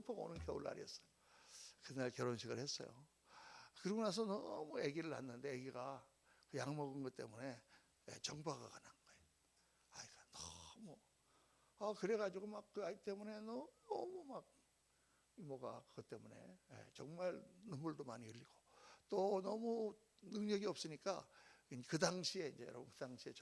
펑펑 오는 겨울날이었어요. 그날 결혼식을 했어요. 그러고 나서 너무 아기를 낳았는데 아기가 그 약 먹은 것 때문에 정박아가 난 거예요. 아이가 너무 그래가지고 막 그 아이 때문에 너무 막 이모가 그것 때문에 정말 눈물도 많이 흘리고 또 너무 능력이 없으니까 그 당시에 이제 여러분 그 당시에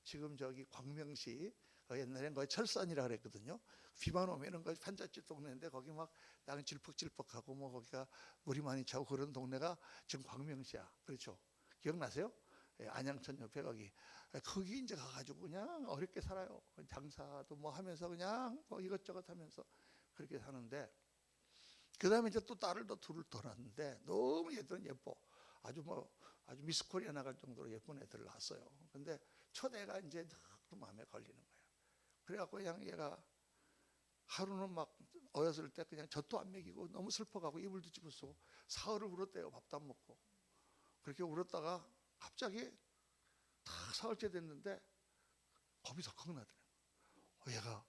지금 저기 광명시 옛날엔 거기 철산이라 그랬거든요. 비만 오면은 거기 판잣집 동네인데 거기 막 땅 질퍽질퍽하고 뭐 거기가 물이 많이 차고 그런 동네가 지금 광명시야. 그렇죠? 기억나세요? 안양천 옆에 거기 이제 가가지고 그냥 어렵게 살아요. 장사도 뭐 하면서 그냥 뭐 이것저것 하면서 그렇게 사는데 그 다음에 이제 또 딸을 둘을 더 낳았는데 너무 얘들은 예뻐. 아주 미스 코리아 나갈 정도로 예쁜 애들을 낳았어요. 근데 첫 애가 이제 너무 마음에 걸리는 거야. 그래갖고 그냥 얘가 하루는 막 어렸을 때 그냥 젖도 안 먹이고 너무 슬퍼가고 이불도 집어쓰고 사흘을 울었대요. 밥도 안 먹고. 그렇게 울었다가 갑자기 딱 사흘째 됐는데 겁이 덜컥 나더라고요. 얘가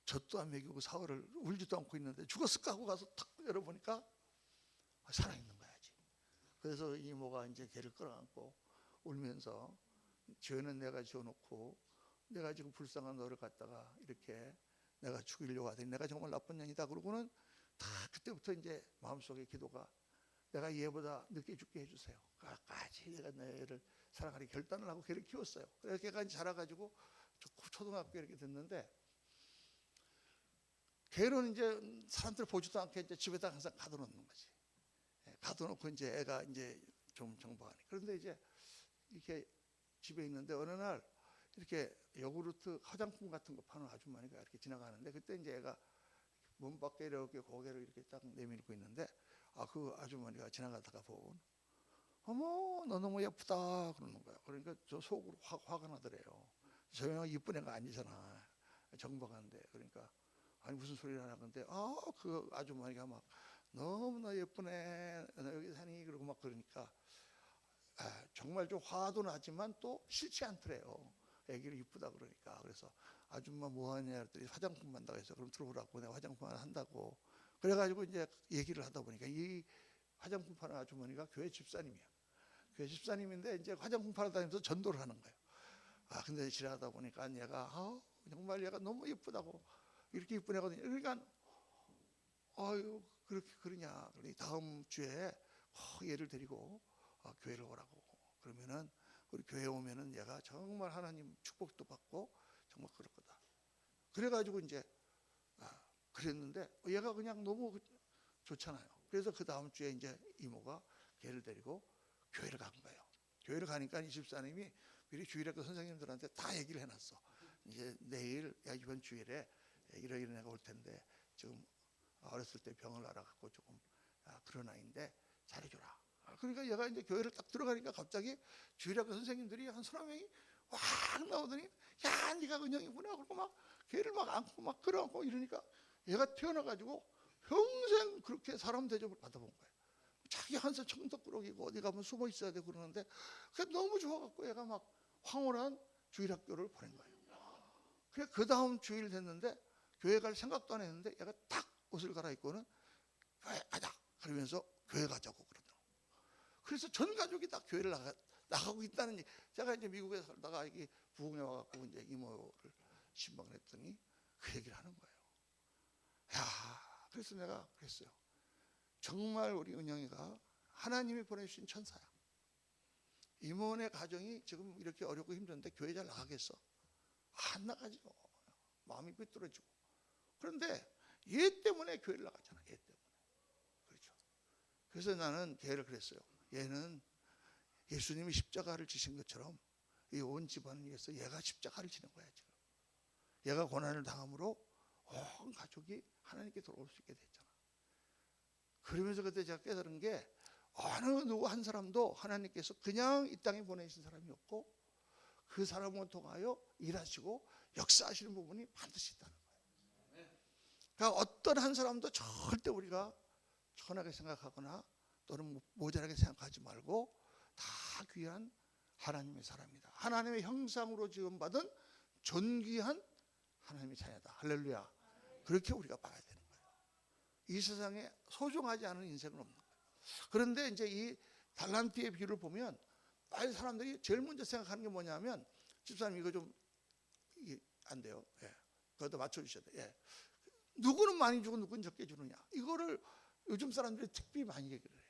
젖도 안 먹이고 사흘을 울지도 않고 있는데 죽었을까 하고 가서 탁 열어보니까 살아있는 거야지. 그래서 이모가 이제 걔를 끌어안고 울면서 죄는 내가 지어놓고 내가 지금 불쌍한 너를 갖다가 이렇게 내가 죽이려고 하더니 내가 정말 나쁜 년이다. 그러고는 다 그때부터 이제 마음속에 기도가 내가 얘보다 늦게 죽게 해주세요. 끝까지 내가 너를 사랑하리 결단을 하고 걔를 키웠어요. 그래서 걔가 이제 자라가지고 초등학교 이렇게 됐는데 걔는 이제 사람들 보지도 않게 이제 집에다 항상 가둬놓는 거지. 가둬놓고 이제 애가 이제 좀 정박하니. 그런데 이제 이렇게 집에 있는데 어느 날 이렇게 요구르트 화장품 같은 거 파는 아주머니가 이렇게 지나가는데 그때 이제 애가 문 밖에 이렇게 고개를 이렇게 딱 내밀고 있는데 그 아주머니가 지나가다가 보고 어머 너 너무 예쁘다 그러는 거야. 그러니까 저 속으로 화가 나더래요. 저 형아 이쁜 애가 아니잖아. 정박한데. 그러니까 아니 무슨 소리를 하나 건데 그 아주머니가 막 너무나 예쁜 애 너 여기 사니 그러고 막 그러니까 정말 좀 화도 나지만 또 싫지 않더래요. 애기를 이쁘다 그러니까. 그래서 아줌마 뭐하냐 그랬더니 화장품 한다고 해서 그럼 들어오라고 내가 화장품 하나 한다고. 그래가지고 이제 얘기를 하다 보니까 이 화장품 파는 아주머니가 교회 집사님이야. 교회 집사님인데 이제 화장품 팔아 다니면서 전도를 하는 거예요. 근데 지나가다 보니까 얘가 정말 얘가 너무 예쁘다고 이렇게 이쁜 애거든요. 그러니까 아유 그렇게 그러냐. 그러니 다음 주에 얘를 데리고 교회를 오라고. 그러면은 우리 교회 오면은 얘가 정말 하나님 축복도 받고 정말 그럴 거다. 그래가지고 이제 그랬는데 얘가 그냥 너무 좋잖아요. 그래서 그 다음 주에 이제 이모가 걔를 데리고 교회를 간 거예요. 교회를 가니까 이 집사님이 미리 주일학교 선생님들한테 다 얘기를 해놨어. 이제 내일 이번 주일에 이런 애가 올 텐데 지금 어렸을 때 병을 앓아갖고 조금 그런 아이인데 잘해줘라. 그러니까 얘가 이제 교회를 딱 들어가니까 갑자기 주일학교 선생님들이 한 서너 명이 확 나오더니 야 네가 은영이구나 그러고 막 걔를 막 안고 막 끌어안고 이러니까 얘가 태어나가지고 평생 그렇게 사람 대접을 받아본 거예요. 자기 한살 청덕꾸러기고 어디 가면 숨어 있어야 되고 그러는데 그게 너무 좋아갖고 얘가 막 황홀한 주일학교를 보낸 거예요. 그래 그 다음 주일 됐는데 교회 갈 생각도 안 했는데 얘가 딱 옷을 갈아입고는 교회 가자 그러면서 교회 가자고 그러더라고요. 그래서 전 가족이 다 교회를 나가고 있다는 얘기. 제가 이제 미국에 살다가 이게 부흥에 와갖고 이제 이모를 신방을 했더니 그 얘기를 하는 거예요. 야, 그래서 내가 그랬어요. 정말 우리 은영이가 하나님이 보내주신 천사야. 이모네 가정이 지금 이렇게 어렵고 힘든데 교회 잘 나가겠어? 안 나가죠. 마음이 삐뚤어지고. 그런데 얘 때문에 교회를 나갔잖아. 얘 때문에. 그렇죠. 그래서 나는 걔를 그랬어요. 얘는 예수님이 십자가를 지신 것처럼 이 온 집안을 위해서 얘가 십자가를 지는 거야 지금. 얘가 고난을 당함으로 온 가족이 하나님께 돌아올 수 있게 됐잖아. 그러면서 그때 제가 깨달은 게 어느 누구 한 사람도 하나님께서 그냥 이 땅에 보내신 사람이 없고 그 사람을 통하여 일하시고 역사하시는 부분이 반드시 있다는 거예요. 그러니까 어떤 한 사람도 절대 우리가 천하게 생각하거나 또는 모자라게 생각하지 말고 다 귀한 하나님의 사람이다. 하나님의 형상으로 지음받은 존귀한 하나님의 자녀다. 할렐루야. 그렇게 우리가 봐야 되는 거예요. 이 세상에 소중하지 않은 인생은 없는 거예요. 그런데 이제 이 달란트의 비유를 보면 빨리 사람들이 제일 먼저 생각하는 게 뭐냐면, 집사님 이거 좀 이게 안 돼요. 예. 그것도 맞춰주셔야 돼. 예. 누구는 많이 주고 누구는 적게 주느냐. 이거를 요즘 사람들이 특별히 많이 얘기를 해요.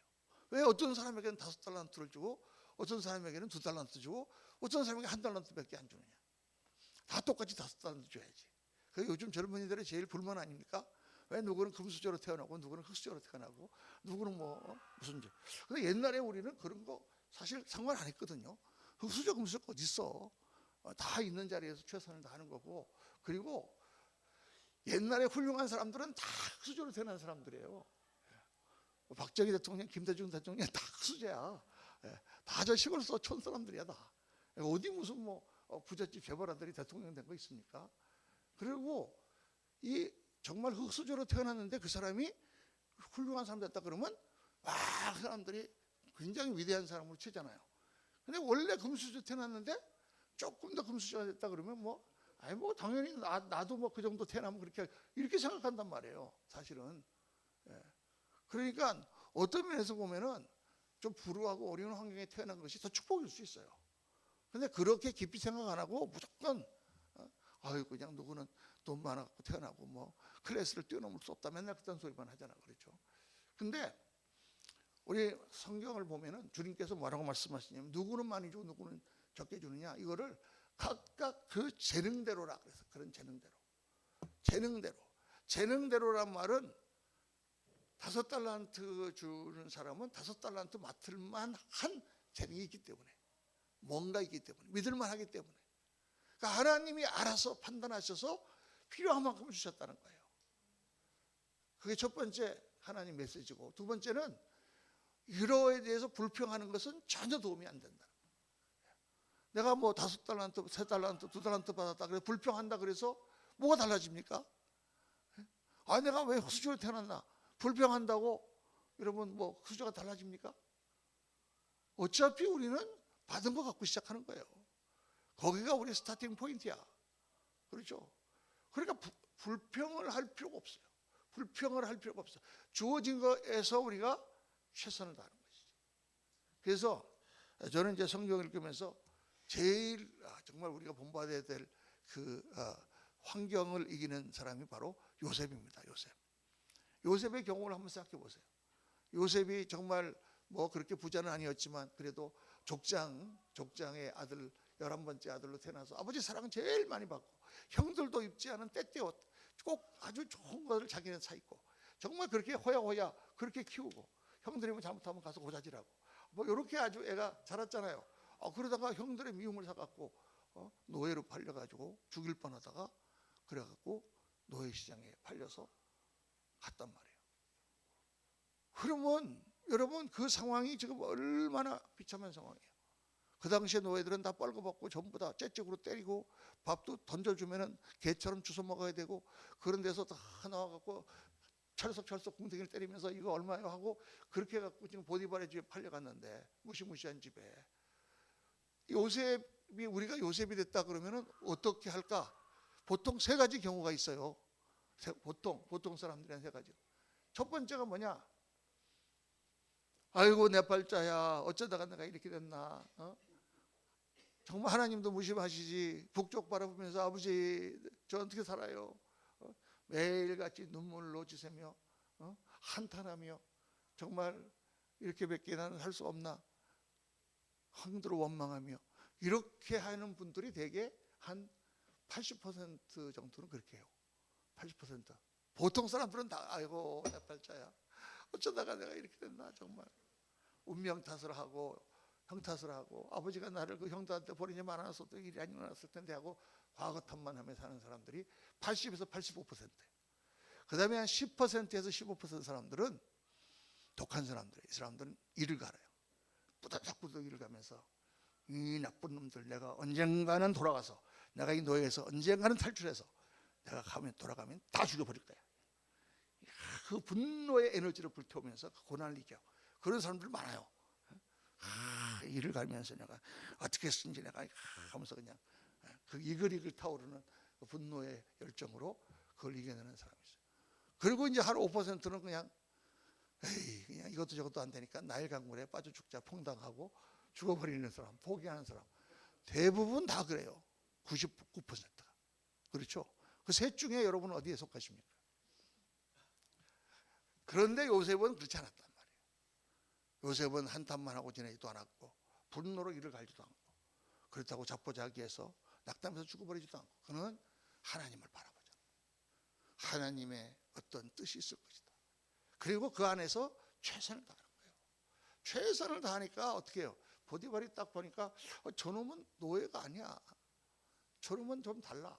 왜 어떤 사람에게는 5달란트를 주고 어떤 사람에게는 2달란트 주고 어떤 사람에게 1달란트밖에 안 주느냐. 다 똑같이 5달란트 줘야지. 그게 요즘 젊은이들의 제일 불만 아닙니까? 왜 누구는 금수저로 태어나고 누구는 흙수저로 태어나고 누구는 뭐 무슨 저. 근데 옛날에 우리는 그런 거 사실 상관 안 했거든요. 흙수저 금수저 어디 있어? 다 있는 자리에서 최선을 다하는 거고, 그리고 옛날에 훌륭한 사람들은 다 흙수저로 태어난 사람들이에요. 박정희 대통령, 김대중 대통령 다 흙수저야. 다 저 시골서 촌 사람들이야 다. 어디 무슨 뭐 부잣집 재벌아들이 대통령 된 거 있습니까? 그리고 이 정말 흙수저로 태어났는데 그 사람이 훌륭한 사람 됐다 그러면 막 사람들이 굉장히 위대한 사람으로 치잖아요. 근데 원래 금수저 태어났는데 조금 더 금수저가 됐다 그러면 뭐 아니 뭐 당연히 나도 뭐 그 정도 태어나면 그렇게 이렇게 생각한단 말이에요. 사실은. 예. 그러니까 어떤 면에서 보면은 좀 불우하고 어려운 환경에 태어난 것이 더 축복일 수 있어요. 근데 그렇게 깊이 생각 안 하고 무조건 아유 그냥 누구는 돈 많아갖고 태어나고 뭐 클래스를 뛰어넘을 수 없다 맨날 그딴 소리만 하잖아. 그렇죠. 근데 우리 성경을 보면은 주님께서 뭐라고 말씀하시냐면 누구는 많이 주고 누구는 적게 주느냐, 이거를 각각 그 재능대로라 그래서 그런 재능대로란 말은 5달란트 주는 사람은 5달란트 맡을 만한 재능이 있기 때문에, 뭔가 있기 때문에, 믿을만 하기 때문에, 그러니까 하나님이 알아서 판단하셔서 필요한 만큼 주셨다는 거예요. 그게 첫 번째 하나님 메시지고, 두 번째는 이러에 대해서 불평하는 것은 전혀 도움이 안 된다. 내가 뭐 5달란트, 3달란트, 2달란트 받았다 그래서 불평한다 그래서 뭐가 달라집니까? 아 내가 왜 흙수저로 태어났나 불평한다고 여러분 뭐 흙수저가 달라집니까? 어차피 우리는 받은 거 갖고 시작하는 거예요. 거기가 우리 스타팅 포인트야. 그렇죠? 그러니까 불평을 할 필요가 없어요. 불평을 할 필요가 없어요. 주어진 거에서 우리가 최선을 다하는 것이죠. 그래서 저는 이제 성경을 읽으면서 제일 정말 우리가 본받아야 될 그 환경을 이기는 사람이 바로 요셉입니다. 요셉의 경우를 한번 생각해 보세요. 요셉이 정말 뭐 그렇게 부자는 아니었지만 그래도 족장의 아들 11번째 아들로 태어나서 아버지 사랑은 제일 많이 받고 형들도 입지 않은 때때옷 꼭 아주 좋은 것을 자기는 사 입고 정말 그렇게 호야호야 그렇게 키우고 형들이 뭐 잘못하면 가서 고자질하고 뭐 이렇게 아주 애가 자랐잖아요. 그러다가 형들의 미움을 사갖고 노예로 팔려가지고 죽일 뻔하다가 그래갖고 노예시장에 팔려서 갔단 말이에요. 그러면 여러분 그 상황이 지금 얼마나 비참한 상황이에요. 그 당시에 노예들은 다 뻘거벗고 전부 다 째찍으로 때리고 밥도 던져주면은 개처럼 주워 먹어야 되고 그런 데서 다 나와갖고 철썩 궁뎅이를 때리면서 이거 얼마요 하고 그렇게 해갖고 지금 보디발의 집에 팔려갔는데 무시무시한 집에 요셉이 우리가 요셉이 됐다 그러면은 어떻게 할까? 보통 3가지 경우가 있어요. 보통 사람들은 3가지. 첫 번째가 뭐냐? 아이고 내 팔자야 어쩌다가 내가 이렇게 됐나? 정말 하나님도 무심하시지. 북쪽 바라보면서 아버지 저 어떻게 살아요? 매일같이 눈물로 지새며 한탄하며 정말 이렇게밖에 나는 살 수 없나? 황들어 원망하며 이렇게 하는 분들이 대개 한 80% 정도는 그렇게 해요. 80%. 보통 사람들은 다 아이고 내 팔자야 어쩌다가 내가 이렇게 됐나 정말 운명 탓을 하고 형 탓을 하고 아버지가 나를 그 형들한테 버리지 말아놨어도 일이 안 일어났을 텐데 하고 과거 탓만 하며 사는 사람들이 80에서 85%. 그 다음에 한 10%에서 15% 사람들은 독한 사람들이에요. 이 사람들은 일을 갈아요. 뿌덕뿌덕 일을 가면서 이 나쁜 놈들 내가 언젠가는 돌아가서 내가 이 노예에서 언젠가는 탈출해서 내가 돌아가면 다 죽여버릴 거야. 그 분노의 에너지를 불태우면서 그 고난을 이겨. 그런 사람들 많아요. 일을 갈면서 내가 어떻게 했는지 내가 하면서 그냥 그 이글이글 타오르는 그 분노의 열정으로 그걸 이겨내는 사람이 있어요. 그리고 이제 한 5%는 그냥 에이 그냥 이것도 저것도 안 되니까 나일 강물에 빠져 죽자 퐁당하고 죽어버리는 사람, 포기하는 사람 대부분 다 그래요. 99%가. 그렇죠? 그 셋 중에 여러분은 어디에 속하십니까? 그런데 요셉은 그렇지 않았단 말이에요. 요셉은 한탄만 하고 지내지도 않았고 분노로 이를 갈지도 않고 그렇다고 자포자기해서 낙담해서 죽어버리지도 않고 그는 하나님을 바라보잖아요. 하나님의 어떤 뜻이 있을 것이다. 그리고 그 안에서 최선을 다하는 거예요. 최선을 다하니까 어떻게 해요? 보디발이 딱 보니까 저놈은 노예가 아니야. 저놈은 좀 달라.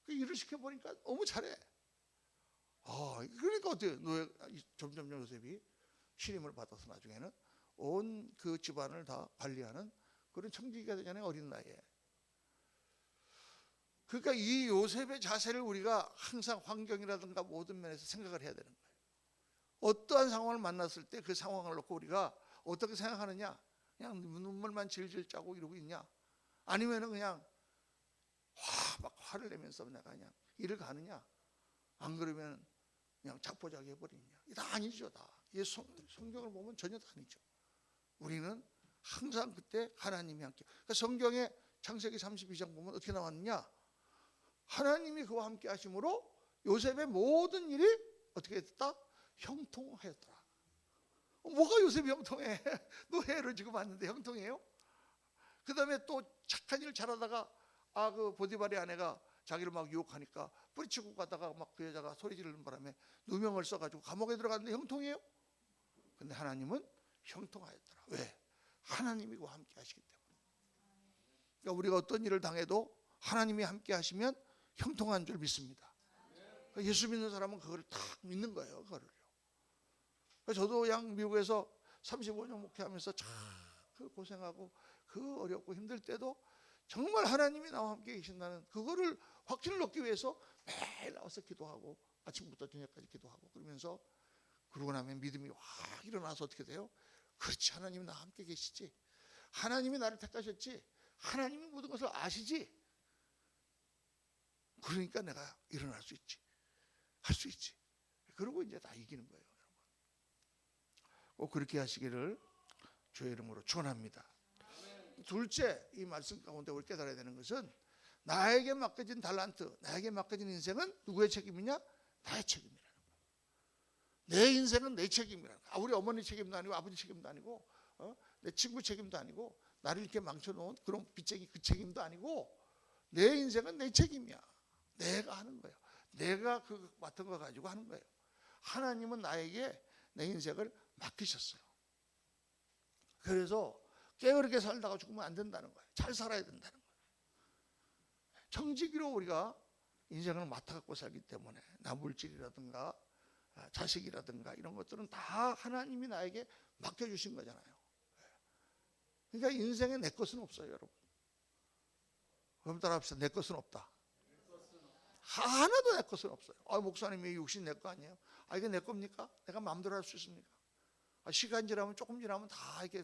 그 일을 시켜보니까 너무 잘해. 그러니까 어때요? 점점 요셉이 신임을 받아서 나중에는 온 그 집안을 다 관리하는 그런 청지기가 되잖아요. 어린 나이에. 그러니까 이 요셉의 자세를 우리가 항상 환경이라든가 모든 면에서 생각을 해야 되는 거예요. 어떠한 상황을 만났을 때 그 상황을 놓고 우리가 어떻게 생각하느냐? 그냥 눈물만 질질 짜고 이러고 있냐? 아니면은 그냥 막 화를 내면서 내가 그냥 일을 가느냐? 안 그러면 그냥 자포자기 해버리느냐? 다 아니죠, 다. 이 성경을 보면 전혀 다 아니죠. 우리는 항상 그때 하나님이 함께. 그러니까 성경에 창세기 32장 보면 어떻게 나왔느냐? 하나님이 그와 함께 하심으로 요셉의 모든 일이 어떻게 됐다? 형통하였더라. 뭐가 요셉이 형통해? 노예를 지금 왔는데 형통해요? 그 다음에 또 착한 일 잘하다가 그 보디발의 아내가 자기를 막 유혹하니까 뿌리치고 가다가 막 그 여자가 소리 지르는 바람에 누명을 써가지고 감옥에 들어갔는데 형통해요? 근데 하나님은 형통하였더라. 왜? 하나님이 그와 함께 하시기 때문에. 그러니까 우리가 어떤 일을 당해도 하나님이 함께 하시면 형통한 줄 믿습니다. 그러니까 예수 믿는 사람은 그걸 딱 믿는 거예요. 그거를요. 저도 그냥 미국에서 35년 목회하면서 참 그 고생하고 그 어렵고 힘들 때도 정말 하나님이 나와 함께 계신다는 그거를 확신을 얻기 위해서 매일 나와서 기도하고 아침부터 저녁까지 기도하고 그러면서 그러고 나면 믿음이 확 일어나서 어떻게 돼요? 그렇지, 하나님이 나와 함께 계시지. 하나님이 나를 택하셨지. 하나님이 모든 것을 아시지. 그러니까 내가 일어날 수 있지. 할 수 있지. 그러고 이제 다 이기는 거예요. 여러분. 꼭 그렇게 하시기를 주의 이름으로 축원합니다. 둘째, 이 말씀 가운데 우리 깨달아야 되는 것은 나에게 맡겨진 달란트, 나에게 맡겨진 인생은 누구의 책임이냐? 나의 책임이라는 거예요. 내 인생은 내 책임이라는 거예요. 우리 어머니 책임도 아니고 아버지 책임도 아니고 내 친구 책임도 아니고 나를 이렇게 망쳐놓은 그런 빚쟁이 그 책임도 아니고 내 인생은 내 책임이야. 내가 하는 거예요. 내가 그 맡은 거 가지고 하는 거예요. 하나님은 나에게 내 인생을 맡기셨어요. 그래서 게으르게 살다가 죽으면 안 된다는 거예요. 잘 살아야 된다는 거예요. 청지기로 우리가 인생을 맡아갖고 살기 때문에 나 물질이라든가 자식이라든가 이런 것들은 다 하나님이 나에게 맡겨주신 거잖아요. 그러니까 인생에 내 것은 없어요, 여러분. 그럼 따라합시다. 내 것은 없다. 하나도 내 것은 없어요. 목사님이 육신 내 거 아니에요? 이게 내 겁니까? 내가 마음대로 할 수 있습니까? 시간 지나면 조금 지나면 다 이렇게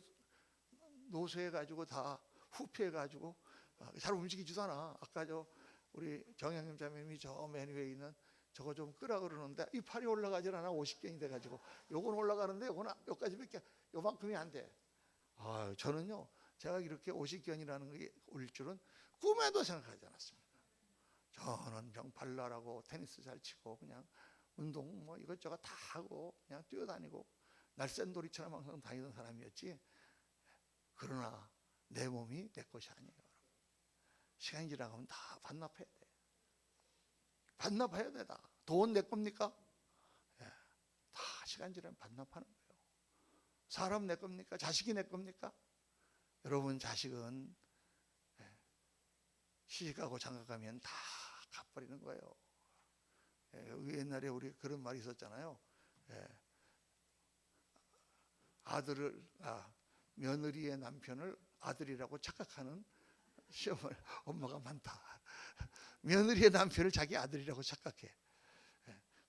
노쇠해가지고 다 후피해가지고 잘 움직이지도 않아. 아까 우리 정영님 자매님이 저 맨 위에 있는 저거 좀 끄라 그러는데 이 팔이 올라가질 않아. 50견이 돼가지고 요건 올라가는데 요거는 여기까지밖에 요만큼이 안 돼. 저는요 제가 이렇게 50견이라는 게 올릴 줄은 꿈에도 생각하지 않았습니다. 저는 발랄하고 테니스 잘 치고 그냥 운동 뭐 이것저것 다 하고 그냥 뛰어다니고 날쌘돌이처럼 항상 다니던 사람이었지. 그러나 내 몸이 내 것이 아니에요. 시간이 지나가면 다 반납해야 돼. 반납해야 돼. 다. 돈 내 겁니까? 다 시간 지나면 반납하는 거예요. 사람 내 겁니까? 자식이 내 겁니까? 여러분 자식은 시집가고 장가가면 다 갚아버리는 거예요. 옛날에 우리 그런 말이 있었잖아요. 며느리의 남편을 아들이라고 착각하는 시어머니 엄마가 많다. 며느리의 남편을 자기 아들이라고 착각해.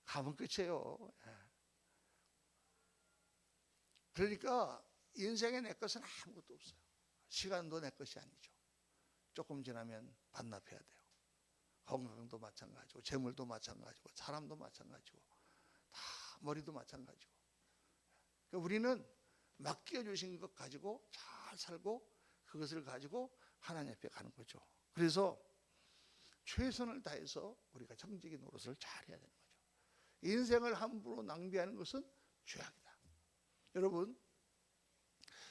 가면 끝이에요. 그러니까 인생에 내 것은 아무것도 없어요. 시간도 내 것이 아니죠. 조금 지나면 반납해야 돼요. 건강도 마찬가지고, 재물도 마찬가지고, 사람도 마찬가지고, 다 머리도 마찬가지고. 그러니까 우리는 맡겨주신 것 가지고 잘 살고 그것을 가지고 하나님 앞에 가는 거죠. 그래서 최선을 다해서 우리가 정직의 노릇을 잘 해야 되는 거죠. 인생을 함부로 낭비하는 것은 죄악이다. 여러분,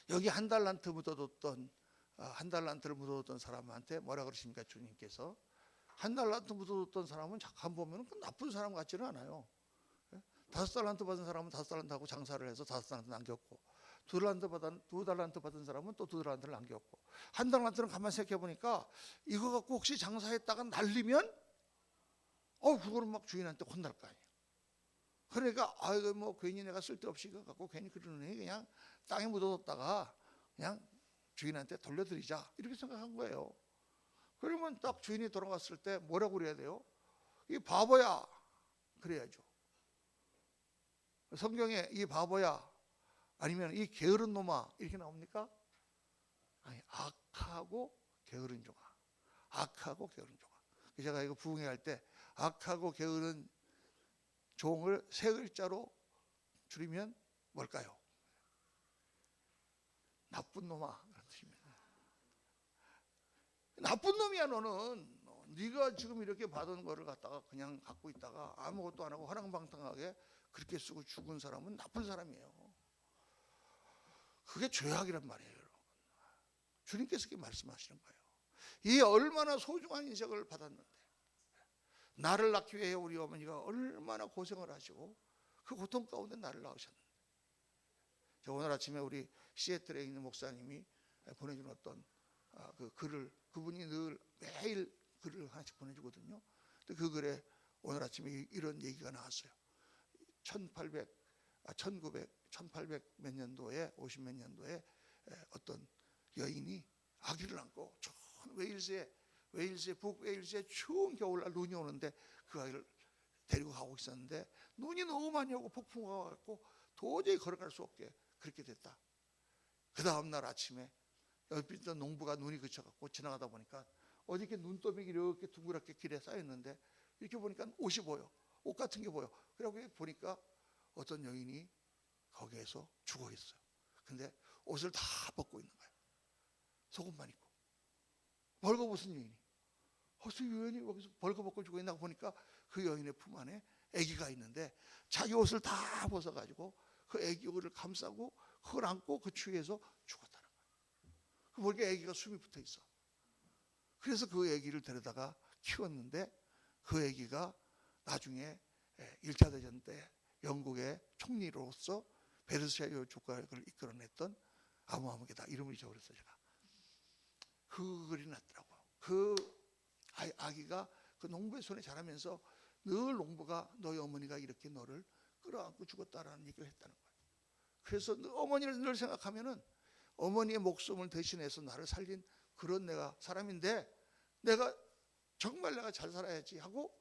여기 한 달란트 묻어뒀던 한 달란트를 묻어뒀던 사람한테 뭐라 그러십니까? 주님께서 한 달란트 묻어뒀던 사람은 잠깐 보면 나쁜 사람 같지는 않아요. 5달란트 받은 사람은 5달란트 하고 장사를 해서 5달란트 남겼고, 2달란트 받은 사람은 또 2달란트를 남겼고, 한 달란트는 가만히 생각해 보니까 이거 갖고 혹시 장사했다가 날리면 그거는 막 주인한테 혼날 거 아니에요. 그러니까 이거 뭐 괜히 내가 쓸데없이 이거 갖고 괜히 그러느니 그냥 땅에 묻어뒀다가 그냥 주인한테 돌려드리자 이렇게 생각한 거예요. 그러면 딱 주인이 돌아갔을 때 뭐라고 그래야 돼요? 이 바보야 그래야죠. 성경에 이 바보야 아니면 이 게으른 놈아 이렇게 나옵니까? 아니, 악하고 게으른 종아. 악하고 게으른 종아. 제가 이거 부흥회 할 때 악하고 게으른 종을 3글자로 줄이면 뭘까요? 나쁜 놈아 그런 뜻입니다. 나쁜 놈이야 너는. 네가 지금 이렇게 받은 거를 갖다가 그냥 갖고 있다가 아무것도 안 하고 허랑방탕하게 그렇게 쓰고 죽은 사람은 나쁜 사람이에요. 그게 죄악이란 말이에요, 여러분. 주님께서 이렇게 말씀하시는 거예요. 이 얼마나 소중한 인생을 받았는데, 나를 낳기 위해 우리 어머니가 얼마나 고생을 하시고 그 고통 가운데 나를 낳으셨는데, 저 오늘 아침에 우리 시애틀에 있는 목사님이 보내준 어떤 그 글을, 그분이 늘 매일 글을 하나씩 보내주거든요. 근데 그 글에 오늘 아침에 이런 얘기가 나왔어요. 1800 몇 년도에 50 몇 년도에 어떤 여인이 아기를 안고 저 웨일스의 북웨일스의 추운 겨울날 눈이 오는데 그 아기를 데리고 가고 있었는데 눈이 너무 많이 오고 폭풍우가 와갖고 도저히 걸어갈 수 없게 그렇게 됐다. 그 다음날 아침에 옆에 있던 농부가 눈이 그쳐갖고 지나가다 보니까 어저께 눈더미가 이렇게 둥그랗게 길에 쌓였는데 이렇게 보니까 옷이 보여. 옷 같은 게 보여. 그러고 보니까 어떤 여인이 거기에서 죽어 있어요. 근데 옷을 다 벗고 있는 거예요. 속옷만 입고. 벌거벗은 여인이. 이 여인이 여기서 벌거벗고 죽어 있나 보니까 그 여인의 품 안에 아기가 있는데 자기 옷을 다 벗어가지고 그 아기 옷을 감싸고 그걸 안고 그 추위에서 죽었다는 거예요. 보니까 아기가 숨이 붙어 있어. 그래서 그 아기를 데려다가 키웠는데 그 아기가 나중에 1차 대전 때 영국의 총리로서 베르사유 조각을 이끌어냈던 아무아무개다 이름을 잊어버렸어요. 제가 그 글이 났더라고요. 그 아기가 그 농부의 손에 자라면서 늘 농부가 너희 어머니가 이렇게 너를 끌어안고 죽었다라는 얘기를 했다는 거예요. 그래서 어머니를 늘 생각하면은 어머니의 목숨을 대신해서 나를 살린 그런 내가 사람인데 내가 정말 내가 잘 살아야지 하고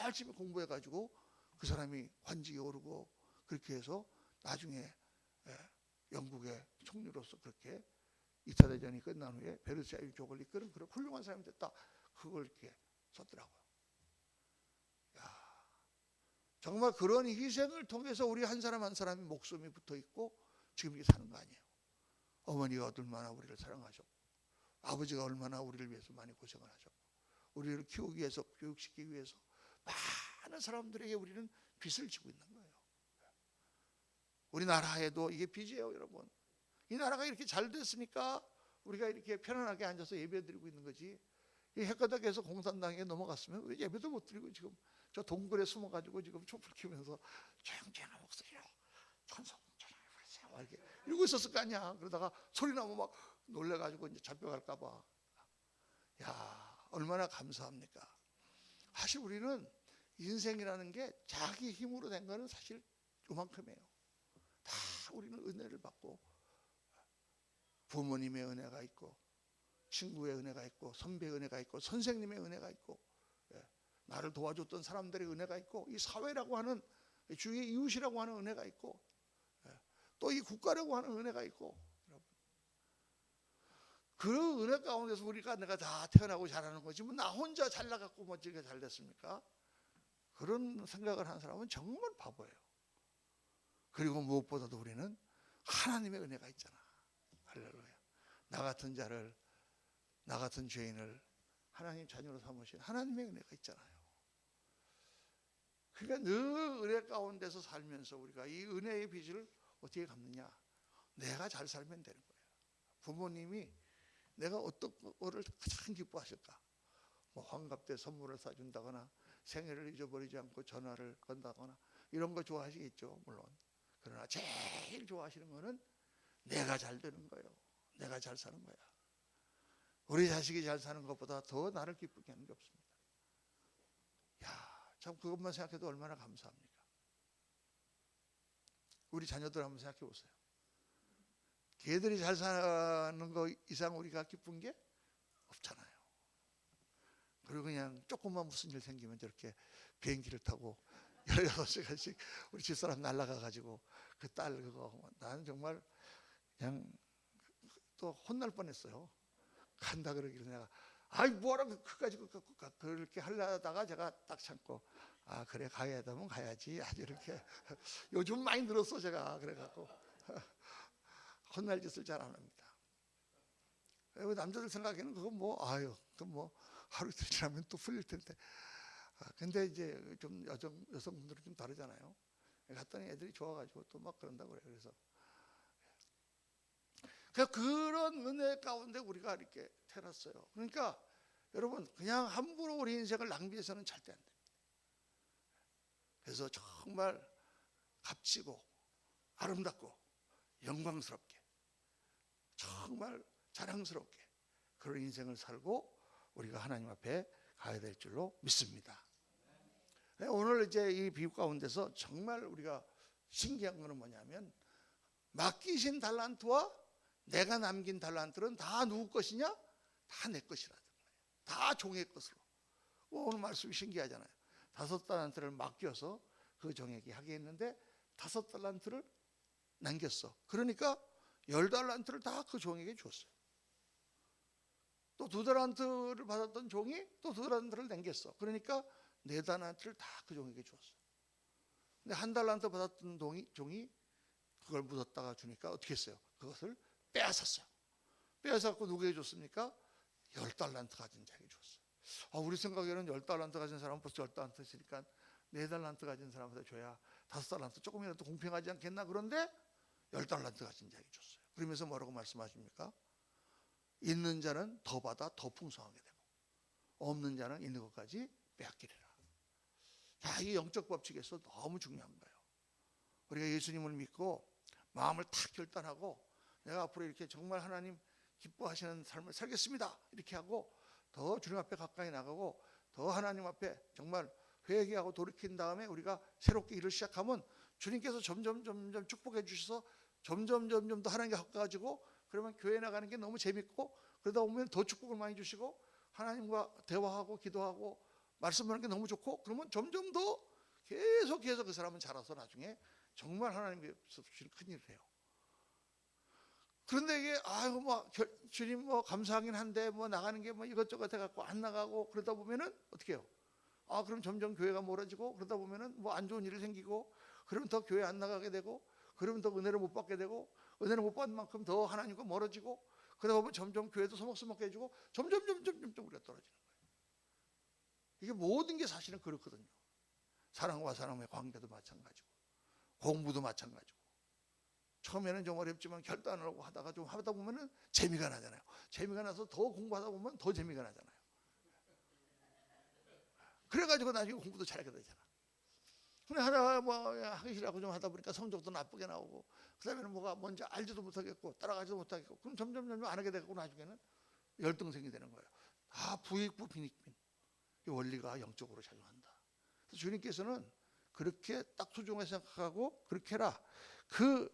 열심히 공부해가지고 그 사람이 관직에 오르고 그렇게 해서 나중에 영국의 총리로서 그렇게 2차 대전이 끝난 후에 베르사유족을 이끄는 그런 훌륭한 사람이 됐다. 그걸 이렇게 썼더라고요. 정말 그런 희생을 통해서 우리 한 사람 한 사람이 목숨이 붙어 있고 지금 이렇게 사는 거 아니에요. 어머니가 얼마나 우리를 사랑하셨고 아버지가 얼마나 우리를 위해서 많이 고생을 하셨고 우리를 키우기 위해서 교육시키기 위해서 많은 사람들에게 우리는 빚을 지고 있는 거예요. 우리나라에도 이게 빚이에요, 여러분. 이 나라가 이렇게 잘 됐으니까 우리가 이렇게 편안하게 앉아서 예배드리고 있는 거지. 이 핵가닥에서 공산당에 넘어갔으면 왜 예배도 못 드리고 지금 저 동굴에 숨어가지고 지금 촛불 켜면서 조용조용한 목소리로 찬송 찬양해보세요 이렇게 이러고 있었을 거 아니야. 그러다가 소리 나면 막 놀래가지고 이제 잡혀갈까봐. 얼마나 감사합니까? 사실 우리는 인생이라는 게 자기 힘으로 된 거는 사실 요만큼이에요. 다 우리는 은혜를 받고 부모님의 은혜가 있고 친구의 은혜가 있고 선배의 은혜가 있고 선생님의 은혜가 있고 나를 도와줬던 사람들의 은혜가 있고 이 사회라고 하는 주위의 이웃이라고 하는 은혜가 있고 또 이 국가라고 하는 은혜가 있고 여러분 그 은혜 가운데서 우리가 내가 다 태어나고 자라는 거지 뭐 나 혼자 잘나갖고 멋지게 잘 됐습니까? 그런 생각을 하는 사람은 정말 바보예요. 그리고 무엇보다도 우리는 하나님의 은혜가 있잖아. 할렐루야. 나 같은 자를, 나 같은 죄인을 하나님 자녀로 삼으신 하나님의 은혜가 있잖아요. 그러니까 늘 은혜 가운데서 살면서 우리가 이 은혜의 빚을 어떻게 갚느냐? 내가 잘 살면 되는 거예요. 부모님이 내가 어떤 거를 가장 기뻐하실까? 뭐 환갑 때 선물을 사준다거나 생일을 잊어버리지 않고 전화를 건다거나 이런 거 좋아하시겠죠, 물론. 그러나 제일 좋아하시는 거는 내가 잘 되는 거예요. 내가 잘 사는 거야. 우리 자식이 잘 사는 것보다 더 나를 기쁘게 하는 게 없습니다. 야, 참 그것만 생각해도 얼마나 감사합니까? 우리 자녀들 한번 생각해 보세요. 걔들이 잘 사는 거 이상 우리가 기쁜 게 없잖아요. 그리고 그냥 조금만 무슨 일 생기면 저렇게 비행기를 타고 16시간씩 우리 집사람 날아가 가지고 그 딸 그거 나는 정말 그냥 또 혼날 뻔했어요. 간다 그러길래 내가 아이 뭐라 그까지 그렇게 하려다가 제가 딱 참고 아 그래 가야 되면 가야지 아주 이렇게 요즘 많이 늘었어 제가 그래갖고 혼날 짓을 잘 안 합니다. 남자들 생각에는 그거 뭐 아유 그 뭐 하루 이틀 지나면 또 풀릴 텐데. 근데 이제 좀 여성분들은 좀 다르잖아요. 갔더니 애들이 좋아가지고 또 막 그런다고 그래요. 그래서 그런 은혜 가운데 우리가 이렇게 태어났어요. 그러니까 여러분 그냥 함부로 우리 인생을 낭비해서는 절대 안 됩니다. 그래서 정말 값지고 아름답고 영광스럽게 정말 자랑스럽게 그런 인생을 살고 우리가 하나님 앞에 가야 될 줄로 믿습니다. 오늘 이제 이 비유 가운데서 정말 우리가 신기한 것은 뭐냐면 맡기신 달란트와 내가 남긴 달란트는 다 누구 것이냐? 다 내 것이라는 거예요. 다 종의 것으로. 오늘 말씀이 신기하잖아요. 5달란트를 맡겨서 그 종에게 하게 했는데 5달란트를 남겼어. 그러니까 10달란트를 다 그 종에게 줬어요. 또 2달란트를 받았던 종이 또 2달란트를 남겼어. 그러니까 4달란트를 다 그 종에게 줬어. 근데 1달란트 받았던 종이 그걸 묻었다가 주니까 어떻게 했어요? 그것을 빼앗았어요. 빼앗았고 누구에게 줬습니까? 10달란트 가진 자에게 줬어요. 우리 생각에는 10달란트 가진 사람은 벌써 10달란트 있으니까 4달란트 가진 사람한테 줘야 5달란트 조금이라도 공평하지 않겠나? 그런데 10달란트 가진 자에게 줬어요. 그러면서 뭐라고 말씀하십니까? 있는 자는 더 받아 더 풍성하게 되고 없는 자는 있는 것까지 빼앗기리라. 자, 이 영적 법칙에서 너무 중요한 거예요. 우리가 예수님을 믿고 마음을 탁 결단하고 내가 앞으로 이렇게 정말 하나님 기뻐하시는 삶을 살겠습니다 이렇게 하고 더 주님 앞에 가까이 나가고 더 하나님 앞에 정말 회개하고 돌이킨 다음에 우리가 새롭게 일을 시작하면 주님께서 점점 축복해 주셔서 점점 더 하나님께 가까워지고 그러면 교회 나가는 게 너무 재밌고 그러다 보면 더 축복을 많이 주시고 하나님과 대화하고 기도하고 말씀하는 게 너무 좋고 그러면 점점 더 계속해서 그 사람은 자라서 나중에 정말 하나님께서 주시는 큰일을 해요. 그런데 이게 아이고 뭐 주님 뭐 감사하긴 한데 뭐 나가는 게 뭐 이것저것 해갖고 안 나가고 그러다 보면은 어떻게 해요? 그럼 점점 교회가 멀어지고 그러다 보면은 뭐 안 좋은 일이 생기고 그러면 더 교회 안 나가게 되고 그러면 더 은혜를 못 받게 되고 은혜를 못 받는 만큼 더 하나님과 멀어지고 그러다 보면 점점 교회도 서먹서먹게 해주고 점점 우리가 떨어지는 거예요. 이게 모든 게 사실은 그렇거든요. 사람과 사람의 관계도 마찬가지고 공부도 마찬가지고 처음에는 좀 어렵지만 결단을 하다가 좀 하다 보면은 재미가 나잖아요. 재미가 나서 더 공부하다 보면 더 재미가 나잖아요. 그래가지고 나중에 공부도 잘하게 되잖아. 근데 하다가 뭐 하기 싫어하고 좀 하다 보니까 성적도 나쁘게 나오고 그다음에는 뭐가 뭔지 알지도 못하겠고 따라가지도 못하겠고 그럼 점점 안 하게 되고 나중에는 열등생이 되는 거예요. 다 부익부 빈익빈 이 원리가 영적으로 작용한다. 그래서 주님께서는 그렇게 딱 소중하게 생각하고 그렇게 해라. 그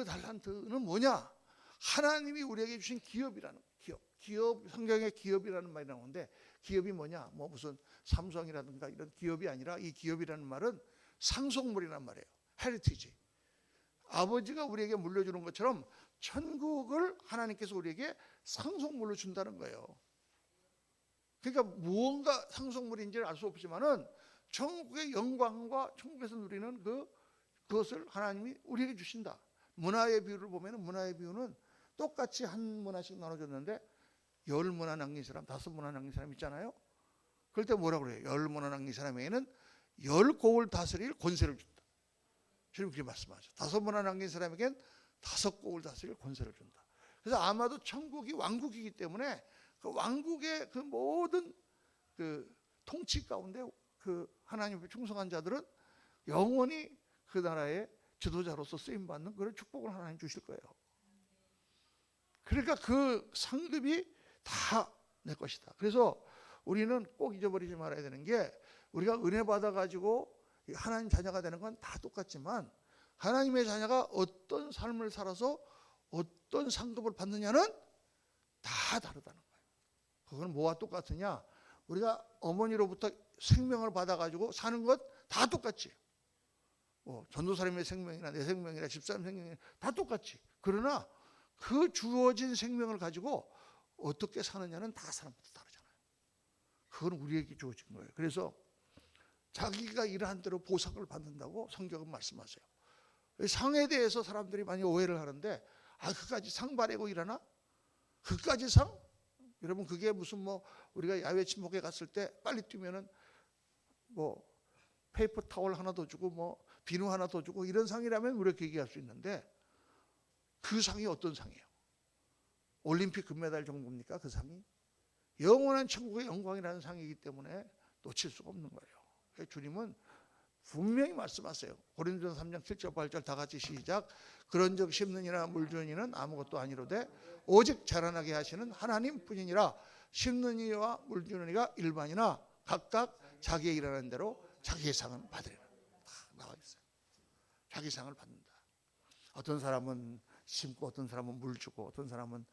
달란트는 뭐냐? 하나님이 우리에게 주신 기업이라는 기업 성경에 기업이라는 말이 나오는데 기업이 뭐냐? 뭐 무슨 삼성이라든가 이런 기업이 아니라 이 기업이라는 말은 상속물이란 말이에요. 헤리티지. 아버지가 우리에게 물려주는 것처럼 천국을 하나님께서 우리에게 상속물로 준다는 거예요. 그러니까 무언가 상속물인지를 알 수 없지만은 천국의 영광과 천국에서 누리는 그것을 하나님이 우리에게 주신다. 문화의 비유를 보면 문화의 비유는 똑같이 한 문화씩 나눠줬는데 10문화 남긴 사람, 5문화 남긴 사람 있잖아요. 그럴 때 뭐라고 그래요? 10문화 남긴 사람에게는 10곡을 다스릴 권세를 준다. 주님 그렇게 말씀하죠. 5문화 남긴 사람에게는 5곡을 다스릴 권세를 준다. 그래서 아마도 천국이 왕국이기 때문에 그 왕국의 그 모든 그 통치 가운데 그 하나님께 충성한 자들은 영원히 그 나라의 지도자로서 쓰임 받는 그런 축복을 하나님 주실 거예요. 그러니까 그 상급이 다 내 것이다. 그래서 우리는 꼭 잊어버리지 말아야 되는 게 우리가 은혜 받아 가지고 하나님 자녀가 되는 건 다 똑같지만 하나님의 자녀가 어떤 삶을 살아서 어떤 상급을 받느냐는 다 다르다는 거예요. 그건 뭐와 똑같으냐? 우리가 어머니로부터 생명을 받아 가지고 사는 것 다 똑같지. 전도사님의 생명이나 내 생명이나 집사람 생명이나 다 똑같지. 그러나 그 주어진 생명을 가지고 어떻게 사느냐는 다 사람마다 다르잖아요. 그건 우리에게 주어진 거예요. 그래서 자기가 일한 대로 보상을 받는다고 성경은 말씀하세요. 상에 대해서 사람들이 많이 오해를 하는데 그까지 상 바래고 일하나? 그까지 상? 여러분 그게 무슨 우리가 야외 친목에 갔을 때 빨리 뛰면은 페이퍼 타월 하나 더 주고 비누 하나 더 주고 이런 상이라면 우리가 얘기할 수 있는데 그 상이 어떤 상이에요? 올림픽 금메달 정도입니까? 그 상이? 영원한 천국의 영광이라는 상이기 때문에 놓칠 수가 없는 거예요. 주님은 분명히 말씀하세요. 고린도전서 3장 7절 8절 다 같이 시작. 그런즉 심는이나 물주는 이는 아무것도 아니로되 오직 자라나게 하시는 하나님 뿐이니라. 심는 이와 물주는 이가 일반이나 각각 자기의 일하는 대로 자기의 상은 받으리라. 다 나와 있어요. 자기 상을 받는다. 어떤 사람은 심고 어떤 사람은 물 주고 어떤 사람은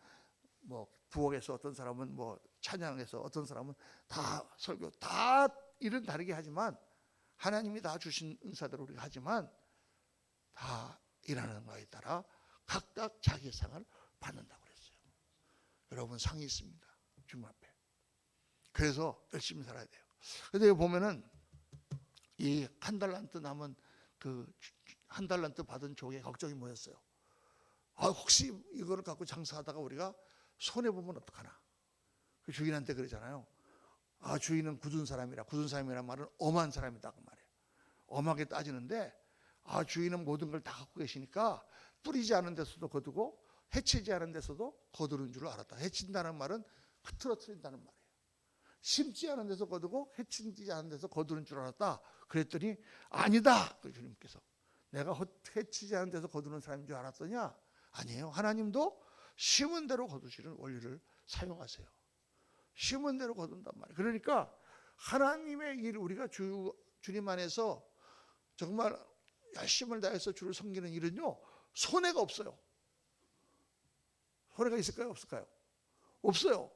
부엌에서 어떤 사람은 찬양해서 어떤 사람은 다 설교 다 일은 다르게 하지만 하나님이 다 주신 은사대로 우리가 하지만 다 일하는 거에 따라 각각 자기의 상을 받는다고 그랬어요. 여러분 상이 있습니다. 주님 앞에. 그래서 열심히 살아야 돼요. 근데 여기 보면은 이 한 달란트 남은 한 달란트 받은 종의 걱정이 뭐였어요? 혹시 이거를 갖고 장사하다가 우리가 손해보면 어떡하나. 그 주인한테 그러잖아요. 주인은 굳은 사람이라. 굳은 사람이란 말은 엄한 사람이다 그 말이에요. 엄하게 따지는데 주인은 모든 걸 다 갖고 계시니까 뿌리지 않은 데서도 거두고 해치지 않은 데서도 거두는 줄 알았다. 해친다는 말은 흐트러뜨린다는 말이에요. 심지 않은 데서 거두고 해치지 않은 데서 거두는 줄 알았다. 그랬더니 아니다. 그 주님께서 내가 해치지 않은 데서 거두는 사람인 줄 알았더냐? 아니에요. 하나님도 심은 대로 거두시는 원리를 사용하세요. 심은 대로 거둔단 말이에요. 그러니까 하나님의 일 우리가 주님 안에서 정말 열심을 다해서 주를 섬기는 일은요 손해가 없어요. 손해가 있을까요? 없을까요? 없어요.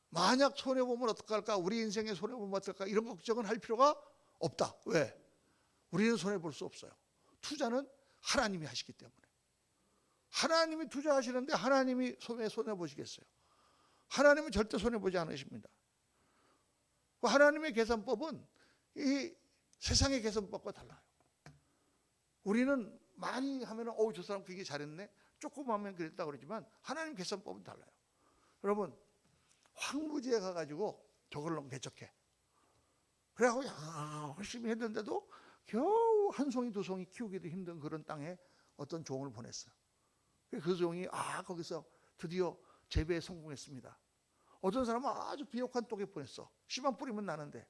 만약 손해보면 어떡할까? 우리 인생에 손해보면 어떡할까? 이런 걱정은 할 필요가 없다. 왜? 우리는 손해볼 수 없어요. 투자는 하나님이 하시기 때문에. 하나님이 투자하시는데 하나님이 손해보시겠어요? 하나님은 절대 손해보지 않으십니다. 하나님의 계산법은 이 세상의 계산법과 달라요. 우리는 많이 하면 저 사람 되게 잘했네. 조금 하면 그랬다 그러지만 하나님 계산법은 달라요. 여러분 황무지에 가가지고 저걸로 개척해. 그래갖고 열심히 했는데도 겨우 한 송이 두 송이 키우기도 힘든 그런 땅에 어떤 종을 보냈어요. 그 종이 거기서 드디어 재배에 성공했습니다. 어떤 사람은 아주 비옥한 똑에 보냈어. 씨만 뿌리면 나는데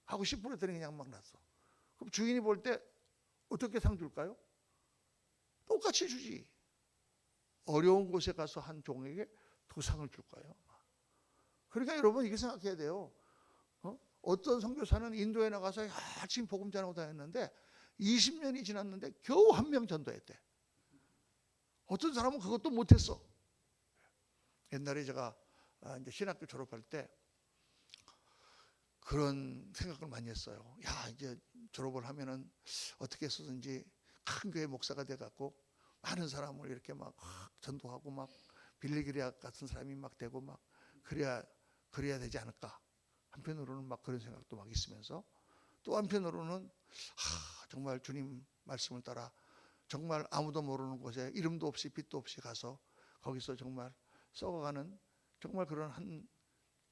하고 씨 뿌렸더니 그냥 막 났어. 그럼 주인이 볼 때 어떻게 상 줄까요? 똑같이 주지. 어려운 곳에 가서 한 종에게 두 상을 줄 거예요. 그러니까 여러분 이렇게 생각해야 돼요. 어떤 선교사는 인도에 나가서 열심히 복음 전하고 다녔는데 20년이 지났는데 겨우 한 명 전도했대. 어떤 사람은 그것도 못했어. 옛날에 제가 이제 신학교 졸업할 때 그런 생각을 많이 했어요. 이제 졸업을 하면은 어떻게 해서든지 큰 교회 목사가 돼갖고 많은 사람을 이렇게 막 전도하고 막 빌리기리아 같은 사람이 막 되고 막 그래야 되지 않을까. 한편으로는 막 그런 생각도 막 있으면서 또 한편으로는 정말 주님 말씀을 따라 정말 아무도 모르는 곳에 이름도 없이 빛도 없이 가서 거기서 정말 썩어가는 정말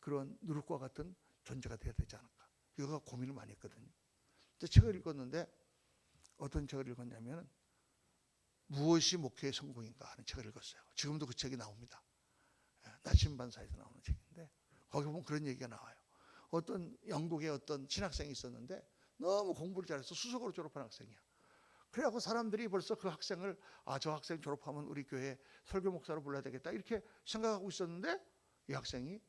그런 누룩과 같은 존재가 되어야 되지 않을까. 이거 고민을 많이 했거든요. 근데 책을 읽었는데 어떤 책을 읽었냐면 무엇이 목회의 성공인가 하는 책을 읽었어요. 지금도 그 책이 나옵니다. 나침반사에서 나오는 책인데 거기 보면 그런 얘기가 나와요. 어떤 영국의 어떤 신학생이 있었는데 너무 공부를 잘해서 수석으로 졸업한 학생이야. 그래갖고 사람들이 벌써 그 학생을 저 학생 졸업하면 우리 교회 설교 목사로 불러야 되겠다 이렇게 생각하고 있었는데 이 학생이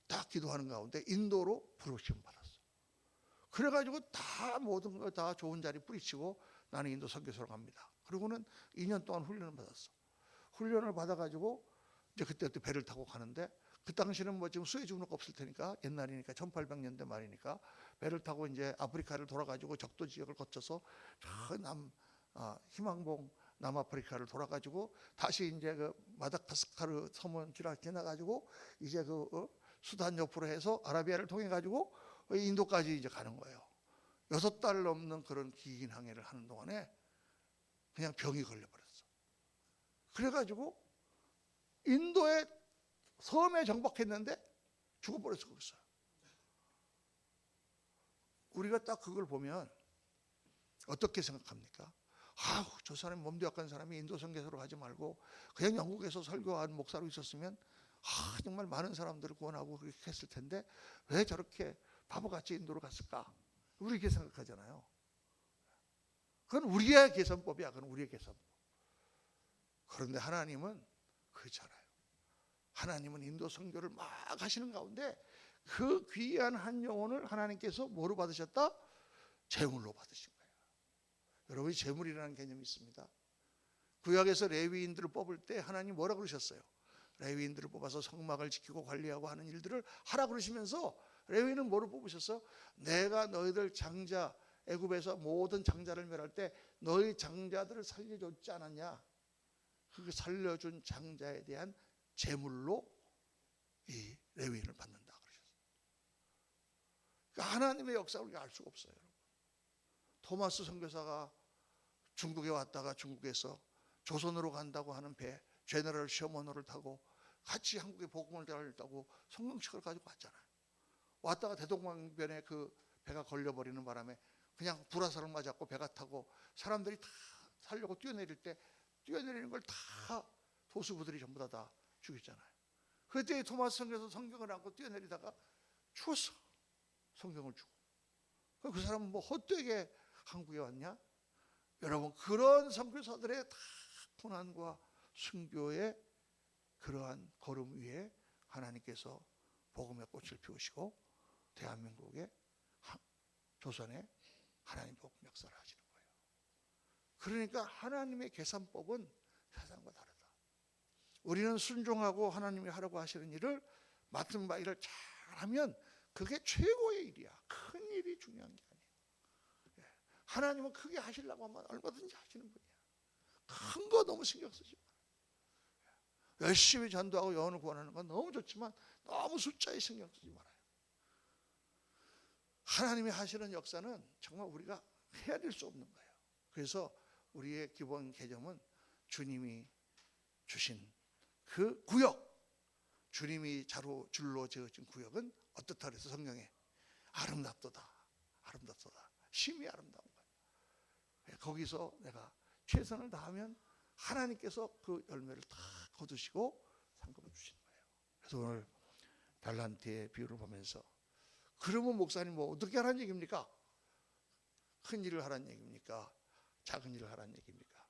딱 기도하는 가운데 인도로 부르심 받았어. 그래가지고 다 모든 거 다 좋은 자리 뿌리치고 나는 인도 선교사로 갑니다. 그리고는 2년 동안 훈련을 받았어. 훈련을 받아가지고 이제 그때 배를 타고 가는데 그 당시는 뭐 지금 수에즈 운하가 없을 테니까 옛날이니까 1800년대 말이니까 배를 타고 이제 아프리카를 돌아가지고 적도 지역을 거쳐서 저 희망봉 남아프리카를 돌아가지고 다시 이제 그 마다가스카르 섬을 지나가지고 이제 수단 옆으로 해서 아라비아를 통해 가지고 인도까지 이제 가는 거예요. 6달 넘는 그런 긴 항해를 하는 동안에 그냥 병이 걸려버렸어. 그래가지고 인도의 섬에 정박했는데 죽어버렸어. 거기서. 우리가 딱 그걸 보면 어떻게 생각합니까? 저 사람이 몸도 약한 사람이 인도 선교사로 가지 말고 그냥 영국에서 설교한 목사로 있었으면 정말 많은 사람들을 구원하고 그렇게 했을 텐데 왜 저렇게 바보같이 인도로 갔을까? 우리 이렇게 생각하잖아요. 그건 우리의 계산법이야. 그건 우리의 계산법. 그런데 하나님은 그렇잖아요. 하나님은 인도 선교를 막 하시는 가운데 그 귀한 한 영혼을 하나님께서 뭐로 받으셨다? 제물로 받으신 거예요. 여러분, 제물이라는 개념이 있습니다. 구약에서 레위인들을 뽑을 때 하나님 뭐라 그러셨어요? 레위인들을 뽑아서 성막을 지키고 관리하고 하는 일들을 하라 그러시면서 레위인은 뭐를 뽑으셨어요? 내가 너희들 장자 애굽에서 모든 장자를 멸할 때 너희 장자들을 살려줬지 않았냐? 그 살려준 장자에 대한 제물로 이 레위인을 받는다 그러셨어요. 그러니까 하나님의 역사를 우리가 알 수가 없어요. 토마스 선교사가 중국에 왔다가 중국에서 조선으로 간다고 하는 배 제너럴 셔먼호를 타고 같이 한국에 복음을 전하려고 성경책을 가지고 왔잖아요. 왔다가 대동강변에 그 배가 걸려버리는 바람에 그냥 불화살을 맞았고 배가 타고 사람들이 다 살려고 뛰어내릴 때 뛰어내리는 걸 다 도수부들이 전부 다 죽였잖아요. 그때 토마스 선교사 성경을 안고 뛰어내리다가 죽었어. 성경을 주고. 그 사람은 뭐 헛되게 한국에 왔냐? 여러분, 그런 선교사들의 다 고난과 순교의 그러한 걸음 위에 하나님께서 복음의 꽃을 피우시고 대한민국의 조선에 하나님 복음 역사를 하시는 거예요. 그러니까 하나님의 계산법은 세상과 다르다. 우리는 순종하고 하나님이 하라고 하시는 일을 맡은 바 일을 잘하면 그게 최고의 일이야. 큰 일이 중요한 게 아니에요. 하나님은 크게 하시려고 하면 얼마든지 하시는 분이야. 큰 거 너무 신경 쓰지 마. 열심히 전도하고 영혼을 구원하는 건 너무 좋지만 너무 숫자에 신경 쓰지 말아요. 하나님이 하시는 역사는 정말 우리가 헤아릴 수 없는 거예요. 그래서 우리의 기본 개념은 주님이 주신 그 구역, 주님이 줄로 지어진 구역은 어떻다 그래서 성경에 아름답도다. 아름답도다. 심히 아름다운 거예요. 거기서 내가 최선을 다하면 하나님께서 그 열매를 다 거두시고 상급을 주시는 거예요. 그래서 오늘 달란트의 비유를 보면서 그러면 목사님 뭐 어떻게 하라는 얘기입니까? 큰 일을 하라는 얘기입니까? 작은 일을 하라는 얘기입니까?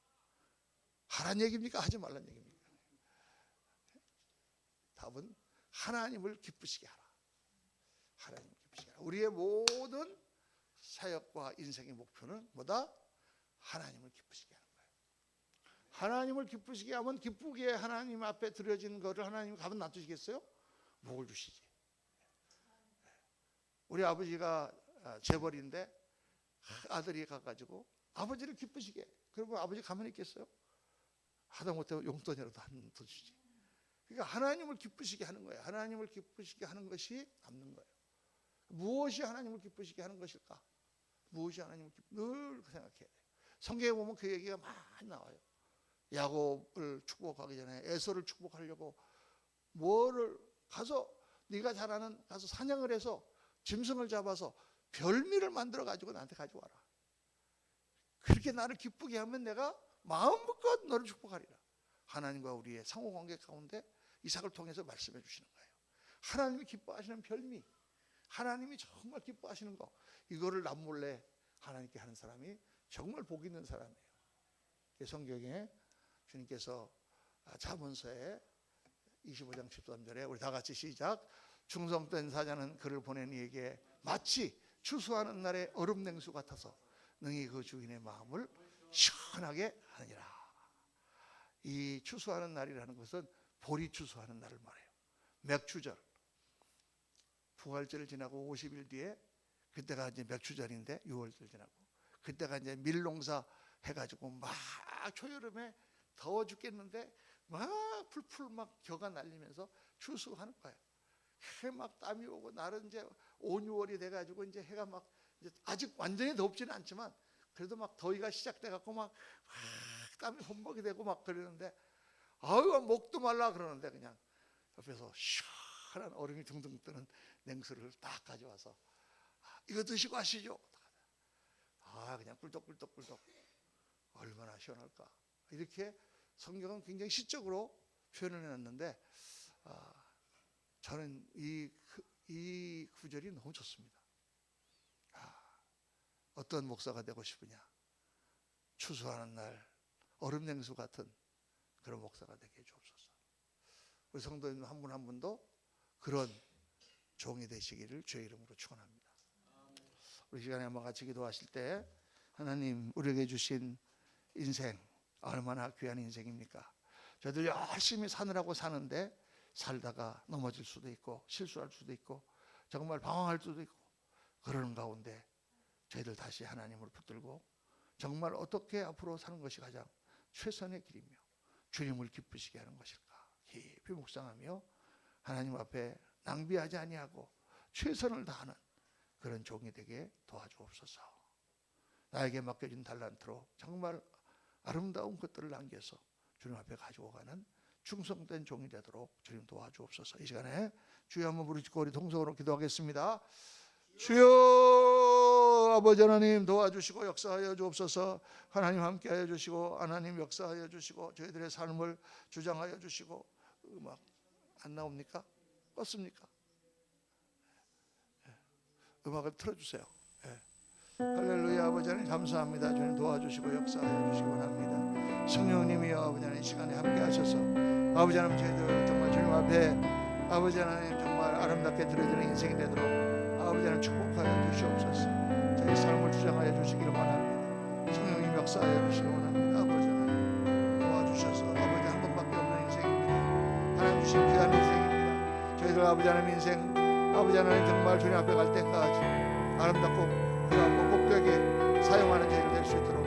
하라는 얘기입니까? 하지 말라는 얘기입니까? 답은 하나님을 기쁘시게 하라. 하나님을 기쁘시게 하라. 우리의 모든 사역과 인생의 목표는 뭐다? 하나님을 기쁘시게 하는 거예요. 하나님을 기쁘시게 하면 기쁘게 하나님 앞에 드려진 거를 하나님 가만 놔두시겠어요? 목을 주시지. 우리 아버지가 재벌인데 아들이 가가지고 아버지를 기쁘시게. 그러면 아버지 가만히 있겠어요? 하다못해 용돈이라도 한 더 주지. 그러니까 하나님을 기쁘시게 하는 거예요. 하나님을 기쁘시게 하는 것이 남는 거예요. 무엇이 하나님을 기쁘시게 하는 것일까? 무엇이 하나님을 늘 생각해야 돼요. 성경에 보면 그 얘기가 많이 나와요. 야곱을 축복하기 전에 에서를 축복하려고 뭐를 가서 네가 잘 아는 가서 사냥을 해서 짐승을 잡아서 별미를 만들어 가지고 나한테 가져와라. 그렇게 나를 기쁘게 하면 내가 마음껏 너를 축복하리라. 하나님과 우리의 상호관계 가운데 이삭을 통해서 말씀해 주시는 거예요. 하나님이 기뻐하시는 별미, 하나님이 정말 기뻐하시는 거, 이거를 남몰래 하나님께 하는 사람이 정말 복 있는 사람이에요. 성경에 주님께서 잠언서에 25장 13절에 우리 다 같이 시작. 충성된 사자는 그를 보낸 이에게 마치 추수하는 날의 얼음 냉수 같아서 능히 그 주인의 마음을 시원하게 하느니라. 이 추수하는 날이라는 것은 보리 추수하는 날을 말해요. 맥추절, 부활절을 지나고 50일 뒤에 그때가 이제 맥추절인데 6월절 지나고 그때가 이제 밀농사 해가지고 막 초여름에 더워 죽겠는데 막 풀풀 막 겨가 날리면서 추수하는 거예요. 해 막 땀이 오고 날은 이제 5, 6월이 돼가지고 이제 해가 막 이제 아직 완전히 덥지는 않지만 그래도 막 더위가 시작돼갖고 막 땀이 범벅이 되고 막 그러는데 아유 목도 말라 그러는데 그냥 옆에서 시원한 얼음이 둥둥 뜨는 냉수를 딱 가져와서 이거 드시고 하시죠. 그냥 꿀떡꿀떡꿀떡 얼마나 시원할까. 이렇게 성경은 굉장히 시적으로 표현을 해놨는데 저는 이 구절이 너무 좋습니다. 어떤 목사가 되고 싶으냐? 추수하는 날 얼음 냉수 같은 그런 목사가 되게 해주옵소서. 우리 성도님 한 분 한 분도 그런 종이 되시기를 주의 이름으로 축원합니다. 우리 시간에 한번 같이 기도하실 때 하나님 우리에게 주신 인생 얼마나 귀한 인생입니까? 저희들 열심히 사느라고 사는데 살다가 넘어질 수도 있고 실수할 수도 있고 정말 방황할 수도 있고 그러는 가운데 저희들 다시 하나님을 붙들고 정말 어떻게 앞으로 사는 것이 가장 최선의 길이며 주님을 기쁘시게 하는 것일까 깊이 묵상하며 하나님 앞에 낭비하지 아니하고 최선을 다하는 그런 종이 되게 도와주옵소서. 나에게 맡겨진 달란트로 정말 아름다운 것들을 남겨서 주님 앞에 가지고 가는 충성된 종이 되도록 주님 도와주옵소서. 이 시간에 주여 한번 부르짖고 우리 동성으로 기도하겠습니다. 주여 아버지 하나님 도와주시고 역사하여 주옵소서. 하나님 함께하여 주시고 하나님 역사하여 주시고 저희들의 삶을 주장하여 주시고. 음악 안 나옵니까? 껐습니까? 음악을 틀어주세요. 할렐루야. 아버지 하나님 감사합니다. 주님 도와주시고 역사하여 주시기 원합니다. 성령님이여 아버지 하나님 시간에 함께 하셔서 아버지 하나님 저희들 정말 주님 앞에 아버지 하나님 정말 아름답게 드려지는 인생이 되도록 아버지 하나님 축복하여 주시옵소서. 저희 삶을 주장하여 주시기를 원합니다. 성령님 역사하여 주시기 원합니다. 아버지 하나님 도와주셔서 아버지 한 번밖에 없는 인생입니다. 하나님 주신 귀한 인생입니다. 저희들 아버지 하나님 인생 아버지 하나님 정말 주님 앞에 갈 때까지 아름답고 귀하고 복되게 사용하는 저희들 될 수 있도록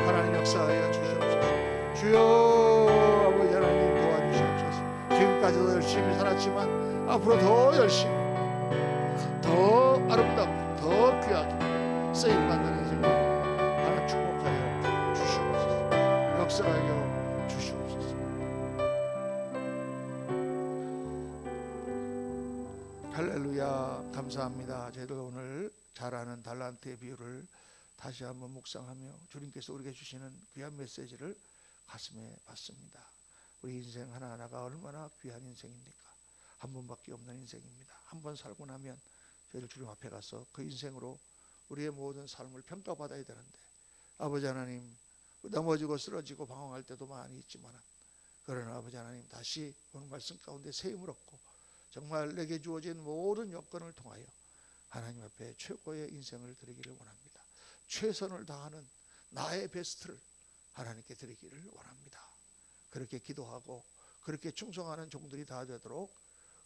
하나님 역사하여 주시옵소서. 주여 아버지 하나님 도와주시옵소서. 지금까지도 열심히 살았지만 앞으로 더 열심히 더 아름답고 더 귀하게 쓰임받는 인생을 하나님 축복하여 주시옵소서. 역사하여 주시옵소서. 할렐루야. 감사합니다. 저희들 오늘 잘 아는 달란트의 비유를 다시 한번 묵상하며 주님께서 우리에게 주시는 귀한 메시지를 가슴에 받습니다. 우리 인생 하나하나가 얼마나 귀한 인생입니까? 한 번밖에 없는 인생입니다. 한 번 살고 나면 저희들 주님 앞에 가서 그 인생으로 우리의 모든 삶을 평가받아야 되는데 아버지 하나님 넘어지고 쓰러지고 방황할 때도 많이 있지만 그러나 아버지 하나님 다시 오늘 말씀 가운데 새 힘을 얻고 정말 내게 주어진 모든 여건을 통하여 하나님 앞에 최고의 인생을 드리기를 원합니다. 최선을 다하는 나의 베스트를 하나님께 드리기를 원합니다. 그렇게 기도하고 그렇게 충성하는 종들이 다 되도록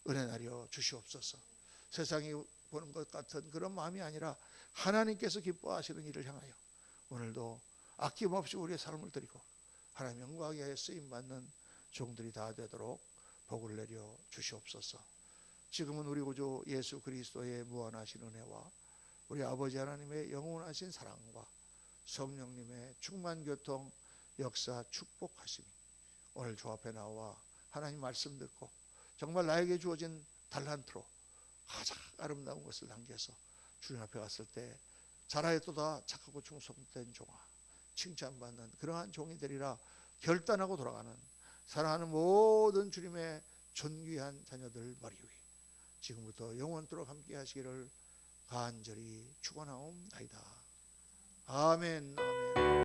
은혜 나려 주시옵소서. 세상이 보는 것 같은 그런 마음이 아니라 하나님께서 기뻐하시는 일을 향하여 오늘도 아낌없이 우리의 삶을 드리고 하나님 영광에 쓰임받는 종들이 다 되도록 복을 내려 주시옵소서. 지금은 우리 구주 예수 그리스도의 무한하신 은혜와 우리 아버지 하나님의 영원하신 사랑과 성령님의 충만 교통 역사 축복하심이 오늘 주 앞에 나와 하나님 말씀 듣고 정말 나에게 주어진 달란트로 가장 아름다운 것을 남겨서 주님 앞에 갔을 때 잘하였도다 착하고 충성된 종아, 칭찬받는 그러한 종이 되리라 결단하고 돌아가는 사랑하는 모든 주님의 존귀한 자녀들 머리 위 지금부터 영원토록 함께 하시기를 간절히 축원하옵나이다. 아멘. 아멘.